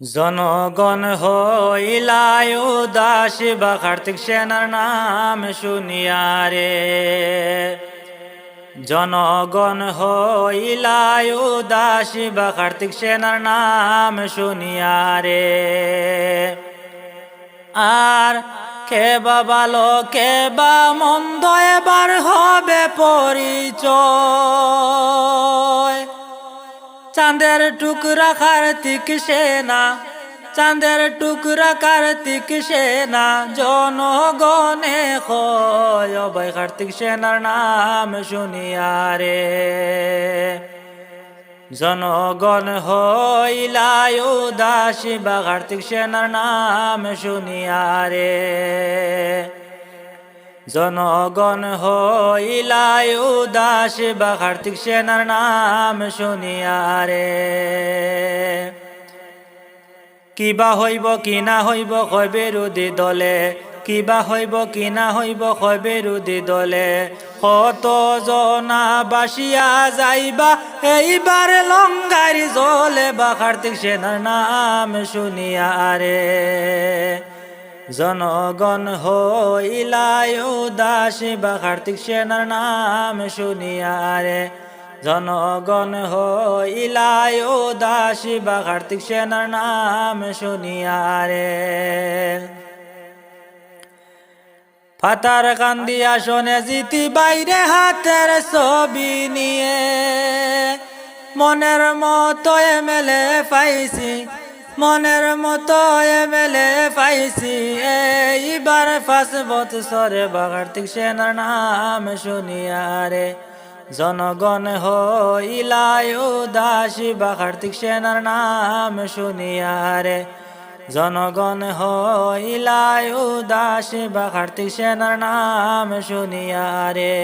জনগণ হইলাই উদাস বা কার্তিক সেনার নাম শুনিয়া রে। জনগণ হইলাই উদাস বা কার্তিক সেনার নাম শুনিয়া রে। আর কে বা ভালো কে বা মন্দ এবার হবে পরিচয়। চাঁদের টুকরা কার্তিক সেনা, চাঁদের টুকরা কার্তিক সেনা, জনগণে কয় ভাই কার্তিক সেনার নাম শুনিয়া রে। জনগণ হইলাই উদাসী বা কার্তিক সেনার নাম শুনিয়া রে। জনগণ হইলাই উদাস বা কার্তিক সেনার নাম শুনিয়া রে। কিবা হইব কি না হইব কয় বিরোধী দলে, কিবা হইব কি না হইব কয় বিরোধী দলে। কত জনা বাসিয়া যাইবা এইবার লঙ্গারি জলে বা কার্তিক সেনার নাম শুনিয়া রে। জনগণ হইলাই উদাসী বা কার্তিক সেনার নাম শুনিয়া রে। জনগণ হইলাই উদাসী বা কার্তিক সেনার নাম শুনিয়া রে। ফাতার কান্দি আসনে জিতি বাইরে হাতের ছবি নিয়ে, মনের মতো এমএলএ পাইছি, মনের মতো এমএলএ পাইছি। এইবার 5 বছরে বা কার্তিক সেনার নাম শুনিয়া রে। জনগণ হইলাই উদাসী বা কার্তিক সেনার নাম শুনিয়া রে। জনগণ হইলাই উদাসী বা কার্তিক সেনার নাম শুনিয়া রে।